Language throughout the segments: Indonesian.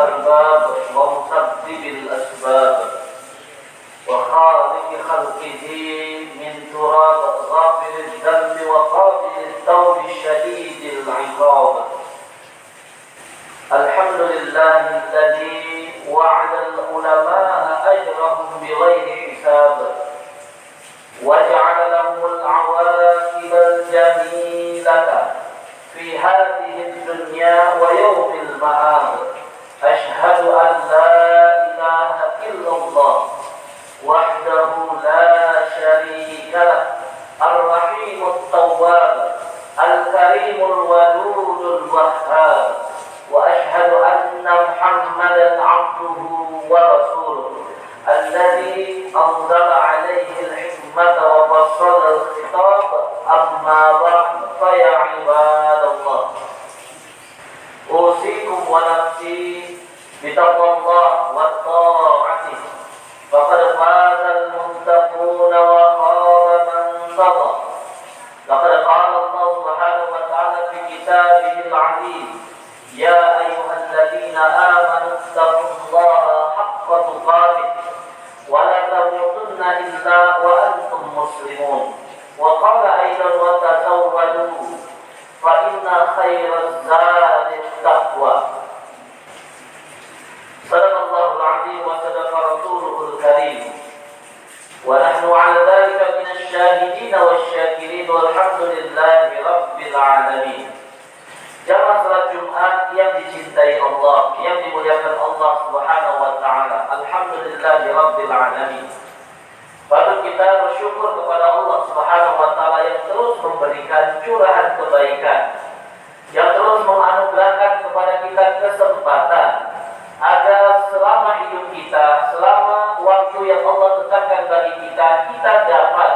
الأرباب ومسبب الأسباب وخالق خلقه من تراب غافر الذنب وقابل التوب الشديد العقاب. الحمد لله الذي وعد العلماء أجرهم بغير حساب وجعل لهم العواقب الجميلة في هذه الدنيا ويوم المآب. أشهد أن لا إله إلا الله وحده لا شريك له الرحيم التواب الكريم الودود الوهاب. وأشهد أن محمدا عبده ورسوله الذي أنزل عليه الحكمة وفصل الخطاب. أما بعد فيا عباد الله أوصيكم ونفسي بتقوى الله وطاعته فقد فاز المتقون وخاب من طغى. لقد قال الله سبحانه وتعالى في كتابه العزيز: يا أيها الذين آمنوا اتقوا الله حق تقاته ولا تموتن إلا وأنتم مسلمون. وقال أيضا: وتزودوا فإن خير الزاد التقوى. صدق الله العظيم وصدق رسوله الكريم ونحن على ذلك من الشاهدين والشاكرين والحمد لله رب العالمين. Jamaah salat Jumat yang dicintai Allah, yang dimuliakan Allah Subhanahu wa taala. Alhamdulillahi rabbil alamin. Patut kita bersyukur kepada Allah Subhanahu wa taala yang terus memberikan curahan kebaikan, yang terus menganugerahkan kepada kita kesempatan agar selama hidup kita, selama waktu yang Allah tetapkan bagi kita, kita dapat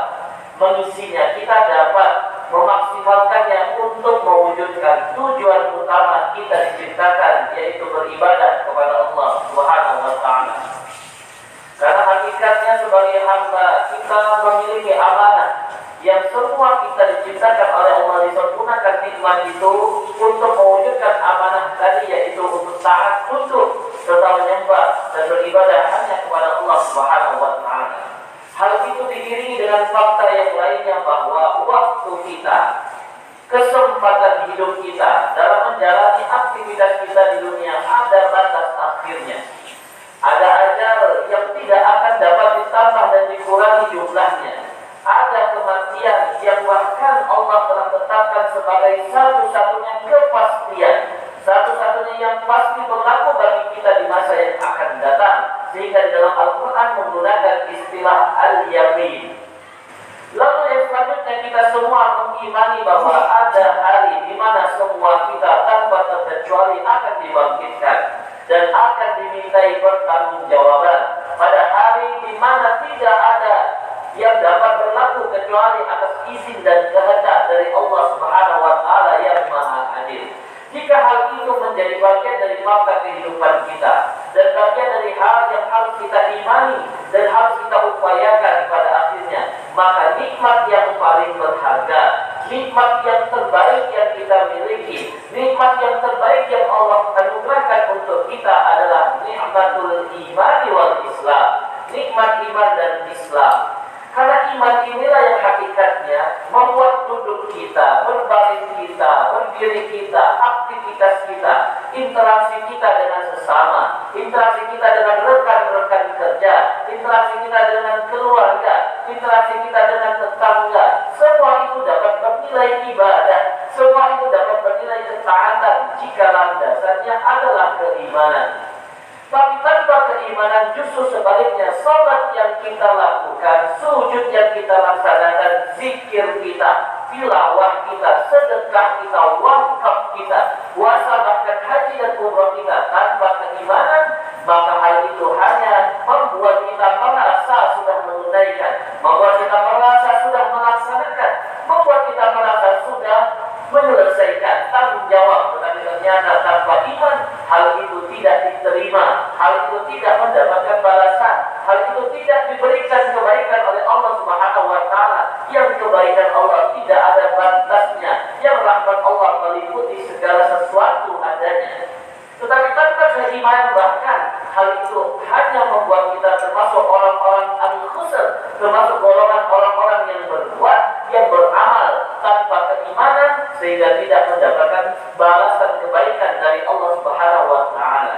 mengisinya, kita dapat memaksimalkannya untuk mewujudkan tujuan utama kita diciptakan, yaitu beribadah kepada Allah Subhanahu wa taala. Karena hakikatnya sebagai hamba kita memiliki amanah yang semua kita diciptakan oleh Allah, disempurnakan nikmat itu untuk mewujudkan amanah tadi, yaitu untuk taat, untuk tetap menyembah dan beribadah hanya kepada Allah Subhanahu wa taala. Hal itu diiringi dengan fakta yang lainnya bahwa waktu kita, kesempatan hidup kita dalam menjalani aktivitas kita di dunia ada batas akhirnya. Ada ajal yang tidak akan dapat ditambah dan dikurangi jumlahnya. Ada kematian yang bahkan Allah telah tetapkan sebagai satu-satunya kepastian, satu-satunya yang pasti berlaku bagi kita di masa yang akan datang. Sehingga di dalam Al-Quran menggunakan istilah al-yamin. Lalu yang selanjutnya kita semua mengimani bahwa ada hari di mana semua kita tanpa terkecuali akan dibangkitkan dan akan dimintai pertanggungjawaban. Pada hari di mana tidak ada yang dapat berlaku kecuali atas izin dan kehendak dari Allah Subhanahu wa taala yang Maha Adil. Jika hal itu menjadi bagian dari fakta kehidupan kita dan bagian dari hal yang harus kita imani dan harus kita upayakan pada akhirnya, maka nikmat yang paling berharga, nikmat yang terbaik yang kita miliki, nikmat yang terbaik yang Allah anugerahkan untuk kita adalah nikmatul imani wal Islam, nikmat iman dan Islam. Karena iman inilah yang hakikatnya membuat duduk kita, berbaring kita, berdiri kita, aktivitas kita, interaksi kita dengan sesama, interaksi kita dengan rekan-rekan kerja, interaksi kita dengan keluarga, interaksi kita dengan tetangga. Semua itu dapat bernilai ibadah, semua itu dapat bernilai ketaatan jika landasannya adalah keimanan. Tapi tanpa keimanan justru sebaliknya, salat yang kita lakukan, sujud yang kita laksanakan, zikir kita, tilawah kita, sedekah kita, wakaf kita, puasa bahkan haji dan umrah kita tanpa keimanan, maka hal itu hanya membuat kita merasa sudah menunaikan, membuat kita merasa sudah melaksanakan, membuat kita merasa sudah menyelesaikan tanggung jawab, tetapi ternyata tanpa iman hal itu tidak diterima, hal itu tidak mendapatkan balasan, hal itu tidak diberikan kebaikan oleh Allah Subhanahu wa taala, yang kebaikan Allah tidak ada batasnya, yang rahmat Allah meliputi segala sesuatu adanya. Tetapi tanpa beriman, bahkan hal itu hanya membuat kita termasuk orang-orang al-khusr, termasuk golongan orang-orang yang berbuat, yang beramal tanpa keimanan, sehingga tidak mendapatkan balasan kebaikan dari Allah Subhanahu wa Ta'ala.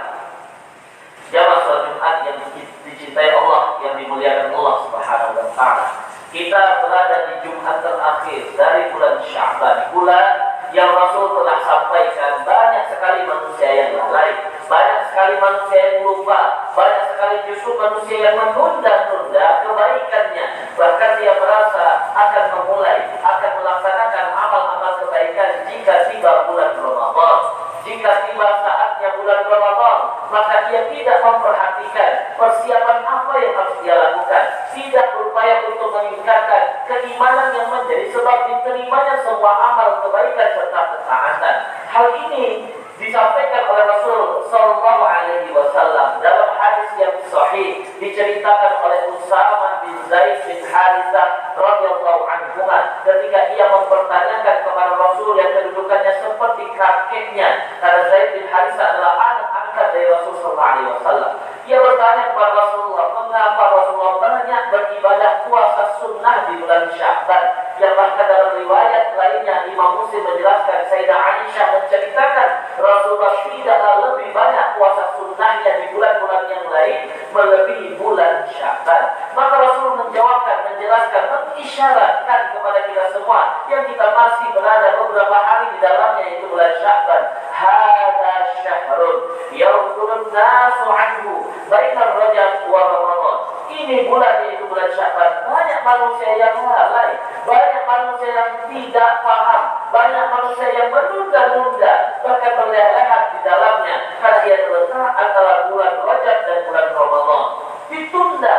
Jamaah salat Jumat yang dicintai Allah, yang dimuliakan Allah Subhanahu wa Ta'ala, kita berada di Jumat terakhir dari bulan Sya'ban, bulan yang Rasul telah sampaikan banyak sekali manusia yang lalai, banyak sekali manusia yang lupa, banyak sekali justru manusia yang menunda-nunda kebaikannya. Bahkan dia merasa akan memulai, akan melaksanakan amal-amal kebaikan jika tiba bulan Ramadan. Jika tiba saatnya bulan Ramadan, maka dia tidak memperhatikan persiapan apa yang harus dia lakukan, tidak berupaya untuk meningkatkan keimanan yang menjadi sebab diterimanya semua amal kebaikan serta ketaatan. Hal ini disampaikan oleh Rasul Sallallahu Alaihi Wasallam dalam hadis yang sahih, diceritakan oleh Usamah bin Zaid bin Harithah radhiyallahu anhu ketika ia mempertanyakan kepada Rasul yang kedudukannya seperti kakeknya, karena Zaid bin Harithah adalah anak angkat dari Rasul Sallallahu Alaihi Wasallam. Ia bertanya kepada Rasulullah, mengapa Rasulullah banyak beribadah puasa sunnah di bulan Sya'ban? Yang bahkan dalam riwayat lainnya Imam Muslim menjelaskan, Sayyidah Aisyah menceritakan Rasulullah tidaklah lebih banyak puasa sunnahnya di bulan-bulan yang lain melebihi bulan Sya'ban. Maka Rasul menjawabkan, menjelaskan, mengisyaratkan kepada kita semua yang kita masih berada beberapa hari di dalamnya, yaitu bulan Sya'ban. Hada syahrun yawkulun nasu anhu bainar Rajab wa Ramadan. Ini bulan, yaitu bulan Sya'ban. Banyak manusia yang lalai, banyak manusia yang tidak paham, banyak manusia yang menunda-nunda, bahkan berleha-leha di dalamnya, karena ia terletak antara bulan Rajab dan bulan Ramadan. Ditunda.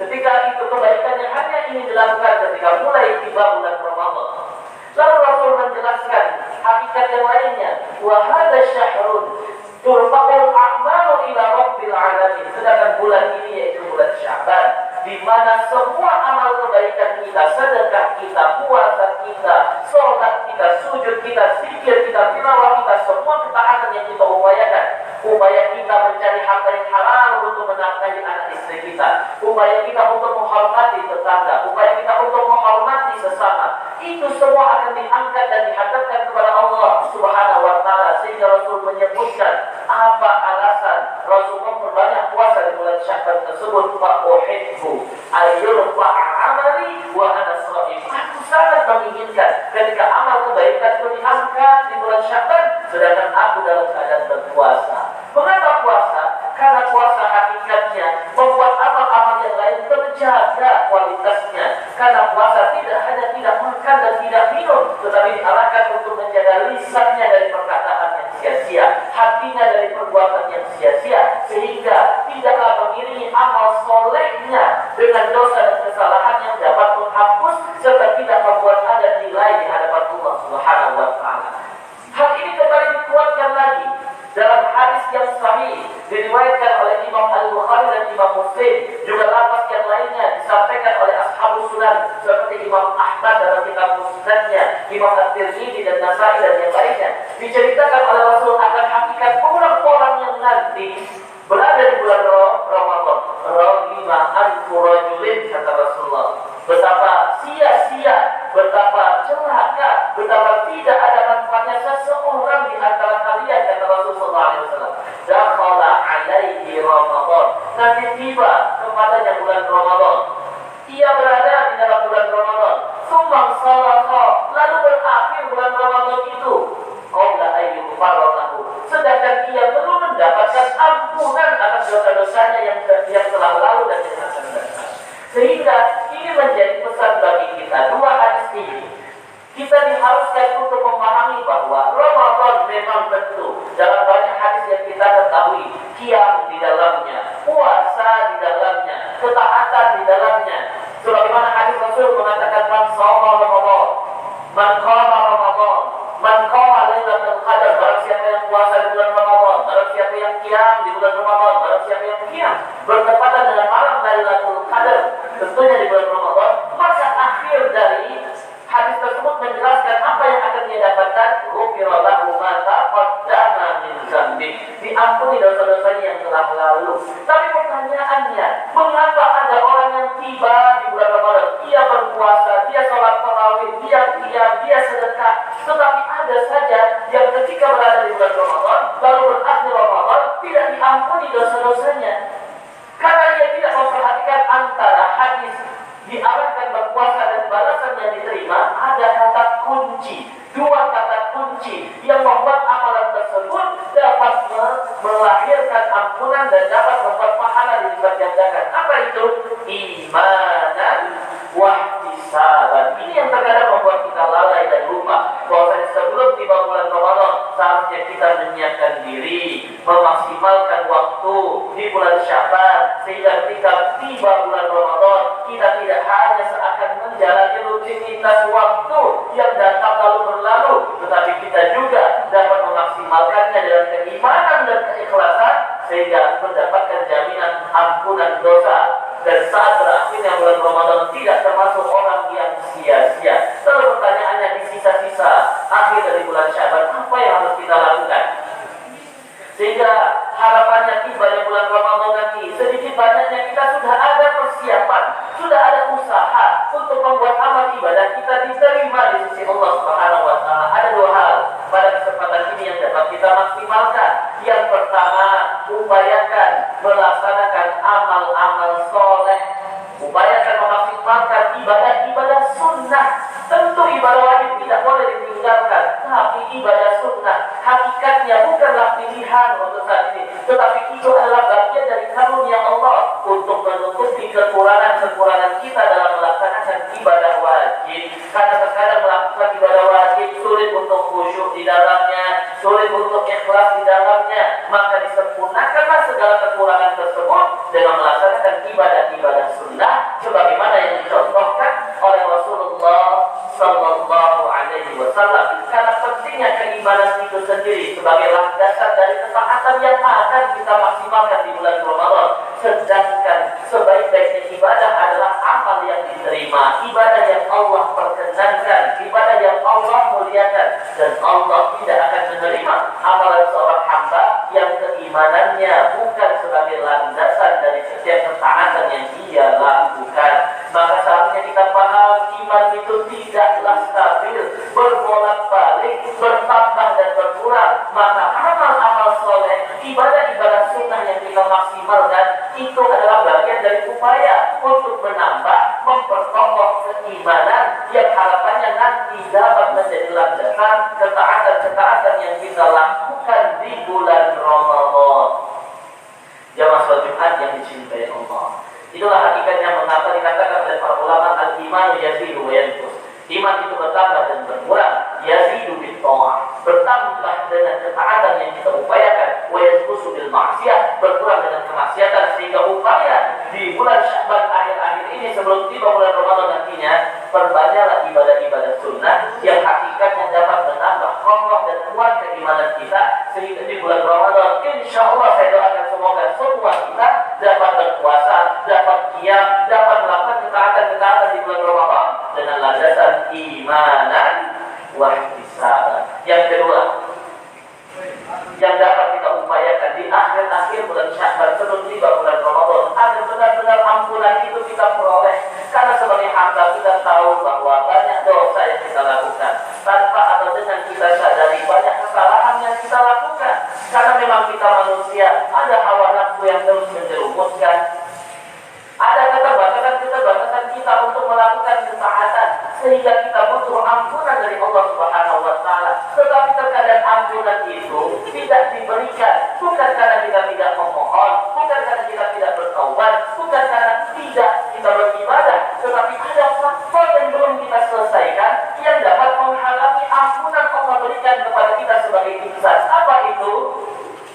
Ketika itu kebaikannya hanya ingin dilakukan ketika mulai tiba bulan Ramadan. Lalu Rasul menjelaskan hakikat yang lainnya, wa hadza syahrun turfa'ul a'malu ila rabbil alamin. Sedangkan bulan ini yaitu bulan Sya'ban, di mana semua amal kebaikan kita, sedekah kita, puasa kita, sholat kita, sujud kita, zikir kita, tilawah kita, semua ketaatan yang kita upayakan, upaya kita mencari harta yang halal untuk menafkahi anak istri kita, upaya kita untuk menghormati tetangga, upaya kita untuk menghormati sesama, itu semua akan diangkat dan dihadapkan kepada Allah Subhanahu wa Ta'ala. Sehingga Rasul menyebutkan apa alasan Rasul memperbanyak puasa di bulan Sya'ban tersebut. Fa'uhibbu ayyurfa'a amali wa ana sha'im. Aku sangat menginginkan ketika amal kebaikan itu diangkat di bulan Sya'ban, sedangkan aku dalam keadaan berpuasa. Mengapa puasa? Karena puasa hakikatnya membuat amal-amal yang lain terjaga kualitasnya. Karena puasa tidak hanya tidak makan dan tidak minum, tetapi diarahkan untuk menjaga lisannya dari perkataan yang sia-sia, hatinya dari perbuatan yang sia-sia, sehingga tidaklah mengiringi amal solehnya dengan dosa dan kesalahan yang dapat menghapus serta tidak membuat ada nilai di hadapan Allah Subhanahu wa Ta'ala. Hal ini kembali dikuatkan lagi dalam hadis yang sahih diriwayatkan oleh Imam Al-Bukhari dan Imam Muslim, juga lafaz yang lainnya disampaikan oleh ashabus sunan seperti Imam Ahmad dalam kitab Musnadnya, Imam At-Tirmidzi dan Nasai dan yang lainnya. Diceritakan oleh Rasul akan hakikat orang-orang yang nanti berada di bulan Ramadan. Raghima anfu rajulin, kata Rasulullah, betapa sia-sia, betapa celaka, betapa tidak ada manfaatnya seseorang di antara kalian, kata Rasulullah SAW. Dakhala alaihi Ramadan, nanti tiba kepadanya bulan Ramadan, ia berada di dalam bulan Ramadan. Sumbang salakha, lalu berakhir bulan Ramadan itu, qabla ayyuhu faradahu, sedangkan ia belum mendapatkan ampunan atas dosa-dosanya yang telah lalu dan yang akan datang. Sehingga ini menjadi pesan bagi kita. Dua hadis ini kita diharuskan untuk memahami bahwa Ramadan memang tentu dalam banyak hadis yang kita ketahui, qiyam di dalamnya, puasa di dalamnya, ketaatan di dalamnya. Sebagaimana hadis Rasul mengatakan, man shoma Ramadan, man qama Ramadan, man qama Lailatul Qadar, barang siapa yang puasa di bulan Ramadan, barang siapa yang qiyam di bulan Ramadan, barang siapa yang qiyam bertepatan dengan malam Lailatul Qadar, tentunya di bulan Ramadan, maka akhir dari hadis tersebut menjelaskan apa yang akan dia dapatkan. Ghufira lahu ma taqaddama min dzambi, diampuni dosa-dosanya yang telah lalu. Tapi pertanyaannya, mengapa ada orang yang tiba di bulan Ramadan, dia berpuasa, dia sholat tarawih, dia qiyam, dia sedekah, tetapi ada saja yang ketika berada di bulan Ramadan, lalu berakhir Ramadan, tidak diampuni dosa-dosanya. Karena dia tidak memperhatikan antara hadis diarahkan berpuasa dan balasan yang diterima, ada kata kunci, dua kata kunci yang membuat amalan tersebut dapat melahirkan ampunan dan dapat membuat pahala dilipat gandakan. Apa itu? Imanan wahtisaban. Ini yang terkadang membuat kita lalai dan lupa bahwa sebelum tiba bulan Ramadan seharusnya kita menyiapkan diri, memaksimalkan waktu di bulan Syaban, sehingga ketika tiba bulan Ramadan kita tidak hanya seakan menjalani rutinitas waktu yang datang lalu berlalu, tetapi kita juga dapat memaksimalkannya dengan keimanan dan keikhlasan sehingga mendapatkan jaminan ampunan dosa. Dan saat berakhirnya bulan Ramadan tidak termasuk orang yang sia-sia. Lalu pertanyaannya, di sisa-sisa akhir dari bulan Syaban, apa yang harus kita lakukan sehingga harapannya tibanya bulan Ramadan nanti sedikit banyaknya kita sudah ada persiapan, sudah ada usaha untuk membuat amal ibadah kita diterima di sisi Allah Subhanahu wa Ta'ala. Ada dua hal pada kesempatan ini yang dapat kita maksimalkan. Yang pertama, upayakan melaksanakan amal-amal soleh, upayakan memaksimalkan ibadah-ibadah sunnah. Tentu ibadah wajib tidak boleh ditinggalkan, tapi ibadah sunnah hakikatnya bukanlah pilihan untuk saat ini, tetapi itu adalah bagian dari karunia Allah untuk menutupi kekurangan-kekurangan kita dalam melaksanakan ibadah wajib. Karena terkadang melakukan ibadah wajib sulit untuk khusyuk di dalamnya, sulit untuk ikhlas di dalamnya, maka disempurnakanlah segala kekurangan tersebut dengan melaksanakan ibadah-ibadah sunnah sebagaimana yang dicontohkan oleh Rasulullah Sallallahu Alaihi Wasallam. Karena pentingnya keimanan itu sendiri sebagai landasan dari ketaatan yang akan kita maksimalkan di bulan Ramadan. Sedangkan sebaik-baiknya ibadah adalah amal yang diterima, ibadah yang Allah perkenankan, ibadah yang Allah muliakan, dan Allah tidak akan menerima amalan seorang hamba yang keimanannya bukan sebagai landasan dari setiap ketaatan yang dia lakukan. Maka seharusnya kita paham iman itu tidaklah stabil, berbolak-balik, bertambah dan berkurang. Maka amal-amal soleh, ibadah-ibadah sunnah yang kita maksimalkan itu adalah bagian dari upaya untuk menambah, memperkokoh keimanan yang harapannya nanti dapat menjadi landasan ketaatan-ketaatan yang kita lakukan di bulan Ramadan. Jamaah salat Jumat yang dicintai Allah, itulah hakikatnya mengapa dikatakan oleh para ulama al-iman yazidu wa yanqus. Iman itu bertambah dan berkurang, yazidu bit ta'ah, bertambah dengan ketaatan yang kita upayakan, wa yanqusu bil ma'siyah, berkurang dengan kemaksiatan, sehingga upaya di bulan Syaban akhir-akhir ini sebelum tiba bulan Ramadan nantinya, perbanyaklah ibadah-ibadah sunnah yang hakikatnya dapat menambah kokoh dan kuat keimanan kita, sehingga di bulan Ramadan insyaallah saya doakan semoga semua kita dapat berpuasa, dapat qiyam, dapat melakukan ketaatan-ketaatan di bulan Ramadan dengan landasan imanan wahtisaban. Yang kedua yang dapat kita upayakan di akhir-akhir bulan Sya'ban sebelum tiba bulan Ramadan agar benar-benar ampunan itu kita peroleh. Karena sebagai hamba kita tahu bahwa banyak dosa yang kita lakukan tanpa atau dengan kita sadari, banyak kesalahan yang kita lakukan. Karena memang kita manusia, ada hawa nafsu yang terus menjerumuskan, ada keterbatasan kita untuk melakukan ketaatan, sehingga kita butuh ampunan dari Allah Subhanahu wa Ta'ala. Tetapi terkadang ampunan itu tidak diberikan, bukan karena kita tidak memohon, bukan karena kita tidak bertaubat, bukan karena tidak kita beribadah, tetapi ada faktor yang belum kita selesaikan yang dapat menghalangi ampunan Allah berikan kepada kita sebagai insan. Apa itu?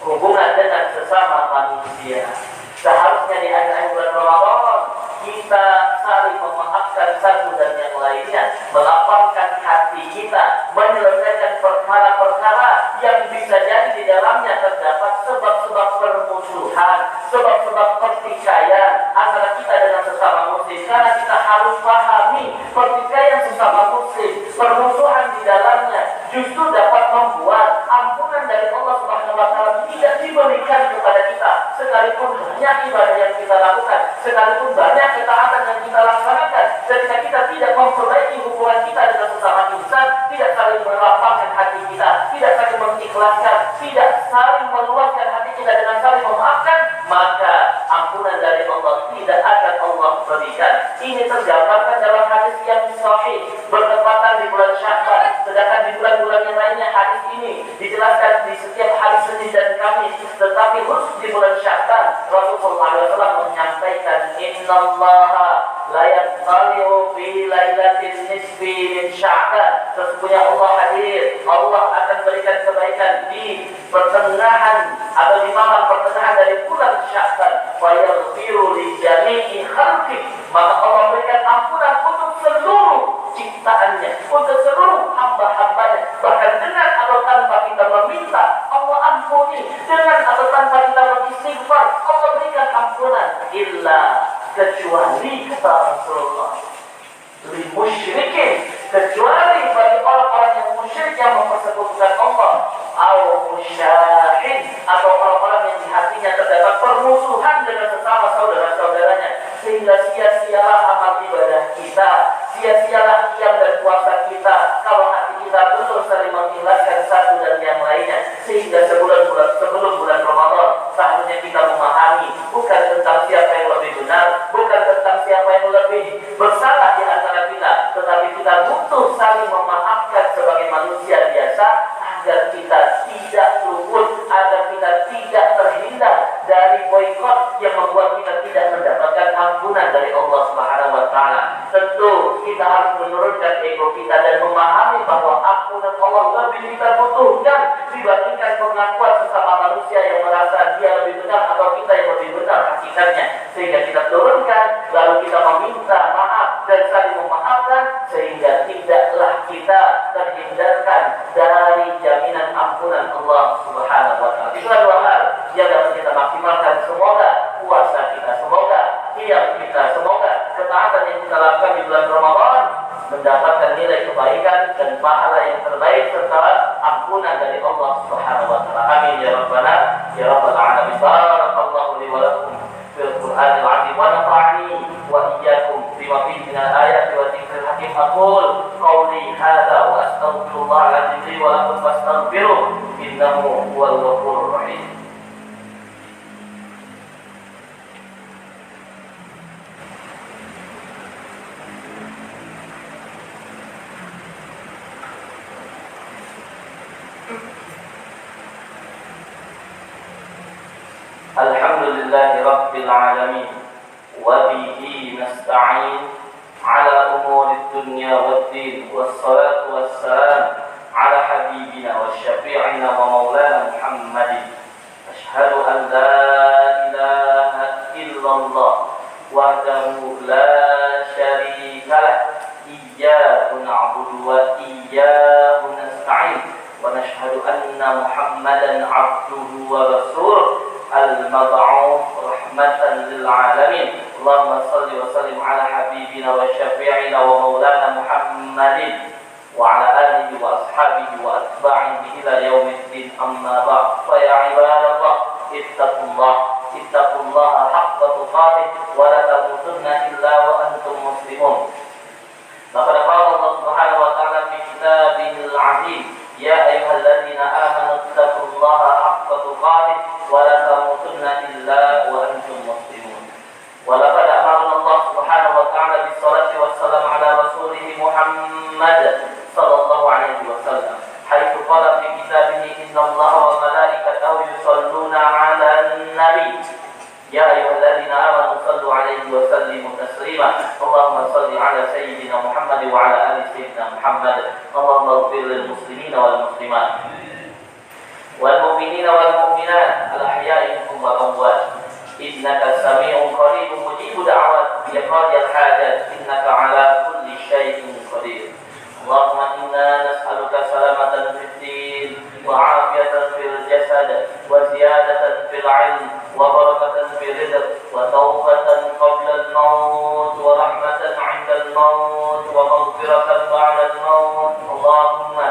Hubungan dengan sesama manusia. Seharusnya di akhir-akhir bulan Ramadan kita saling memaafkan satu dan yang lainnya, melapangkan hati kita, menyelesaikan perkara-perkara yang bisa jadi di dalamnya terdapat sebab-sebab permusuhan, sebab-sebab pertikaian antara kita dengan sesama muslim. Karena kita harus pahami pertikaian sesama muslim, permusuhan di dalamnya justru dapat membuat ampunan dari Allah Subhanahu wa Ta'ala tidak banyak ibadah yang kita lakukan, sekalipun banyak ketaatan yang kita laksanakan, ketika kita tidak memperbaiki hubungan kita dengan sesama insan, tidak saling melapangkan hati kita, tidak saling mengikhlaskan, tidak saling meluaskan hati kita dengan saling memaafkan, maka ampunan dari Allah tidak akan Allah berikan. Ini tergambarkan dalam hadis yang sahih bertepatan di bulan Sya'ban. Sedangkan di bulan-bulan yang lainnya hadis ini dijelaskan di setiap hari Senin dan Kamis, tetapi khusus di bulan Sya'ban Rasulullah SAW menyampaikan, Innallaha la yattali'u fi lailatin nisfi min Sya'ban. Sesungguhnya Allah hadir, Allah akan berikan kebaikan di pertengahan atau di malam pertengahan dari bulan Sya'ban. Wa yaghfiru li jami'i khalqi, maka Allah berikan ampunan untuk seluruh ciptaannya, untuk seluruh hamba-hambanya, bahkan dengan atau tanpa kita meminta Allah ampuni, dengan atau tanpa kita beristighfar Allah berikan ampunan, illa kecuali kata Rasulullah lil musyrikin, kecuali bagi orang-orang yang musyrik yang mempersekutukan Allah, atau musyahin, atau orang-orang yang di hatinya terdapat permusuhan dengan sesama saudara-saudaranya, sehingga sia-sialah amal ibadah kita, sia-sialah qiyam dan puasa kita kalau hati kita belum saling mengikhlaskan satu dan yang lainnya. Sehingga sebelum bulan Ramadan seharusnya kita memahami bukan tentang siapa yang lebih benar, bukan tentang siapa yang lebih bersalah di antara kita, tetapi kita butuh saling memaafkan sebagai manusia biasa agar kita tidak luput, agar kita tidak terhindar dari boikot yang membuat kita tidak mendapatkan ampunan dari Allah Subhanahu wa taala. Tentu kita harus menurunkan ego kita dan memahami bahwa ampunan Allah lebih kita butuhkan dibandingkan pengakuan sesama manusia yang merasa dia lebih benar atau kita yang lebih benar hakikatnya. Sehingga kita turunkan, lalu kita meminta maaf dan saling memaafkan, sehingga tidaklah kita terhindarkan dari jaminan ampunan Allah Subhanahu wa taala. Itulah dua hal yang dapat kita maksimalkan. Semoga puasa kita, semoga qiyam kita, semoga ketaatan yang kita lakukan di bulan Ramadan mendapatkan nilai kebaikan dan pahala yang terbaik serta ampunan dari Allah Subhanahu wa taala. Amin ya rabbana ya rabbal alamin. Barakallahu li wa lakum fil Qur'anil 'azim wa nafa'ani wa iyyakum bima fihi min al-ayati wa dzikril hakim. Aqul qawli hadza wa astaghfirullah al-'azim li wa lakum fastaghfiruh innahu huwal ghafurur rahim. Alhamdulillahi Rabbil Alamin, wa bihi nasta'in ala umuri dunya waddin, wassalatu wassalam ala habibina wa syafi'ina wa maulana Muhammadin. Ashhadu an la ilaha illallah wahdahu la syarika lah, iyyahu na'budu wa iyyahu nasta'in, wa nashhadu anna Muhammadan abduhu wa rasuluh al-mab'uts rahmatan lil alamin. Allahumma shalli wa sallim ala habibina wa syafi'ina wa maulana Muhammadin wa ala alihi wa ashabihi wa atba'ihi ila yaumiddin, amma ba'd. Fa ya ibadallah ittaqullaha haqqa tuqatih wa la tamutunna illa wa antum muslimun. Laqad qala Allah Subhanahu wa ta'ala fi kitabihil 'azim, ya ayyuhalladzina amanu ittaqullaha haqqa tuqatih wa la tamutunna illa wa antum muslimun. Wa laqad amarna Allah Subhanahu wa ta'ala bis salati wassalam ala rasulih Muhammad sallallahu alaihi wasallam, haitsu qala fi kitabihi innallaha wa malaikatahu yusholluna 'alan nabi ya ayyuhalladzina amanu sallu alaihi wa sallimu taslima. Allahumma salli ala sayyidina Muhammad wa ala ali sayyidina Muhammad. Allahumma ighfir lil muslimina wal muslimat wal mu'minina wal mu'minat al ahya'i minhum wal amwat, innaka sami'un qaribun mujibud da'wat ya qadiyal hajat, innaka ala kulli syai'in qadir. Allahumma inna nas'aluka salamatan fid din wa 'afiyatan fil jasad wa ziyadatan fil 'ilm wa barakatan fil rizq wa tawbatan qabla al-maut wa rahmatan 'inda al-maut wa maghfiratan ba'da al-maut. Allahumma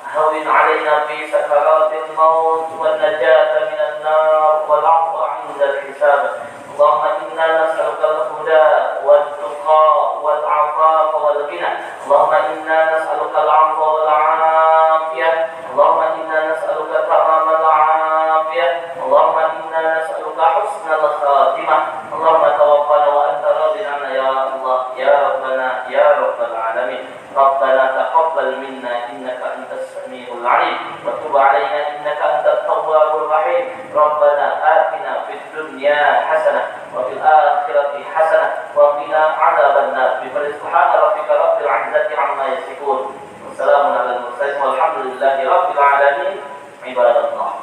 hawwin 'alaina fi sakaratil maut wan najata minan nar wal 'afwa عند الحساب. اللهم إنا نسألك الهدى والتقى والعفاف والغنى. اللهم إنا نسألك العفو والعافية. اللهم إنا نسألك تمام العافية. اللهم إنا نسألك حسن الخاتمة. اللهم توفنا وأنت راض عنا يا الله يا ربنا يا رب العالمين. ربنا تقبل منا إنك أنت السميع العليم وتب علينا إنك أنت التواب الرحيم. ربنا آتنا في الدنيا حسنة وفي الآخرة حسنة وقنا عذاب النار. سبحان ربك رب العزة عما يصفون وسلام على المرسلين والحمد لله رب العالمين. عباد الله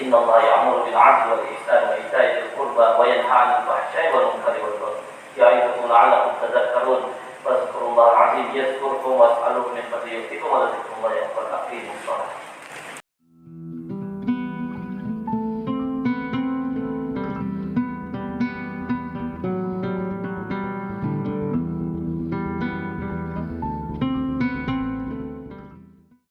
إن الله يأمر بالعدل والإحسان وإيتاء ذي القربى وينهى عن الفحشاء والمنكر والبغي يعظكم لعلكم تذكرون. فاذكروا الله العظيم يذكركم واسألوه من فضله يؤتكم ولذكر الله أكبر. أقيموا الصلاة.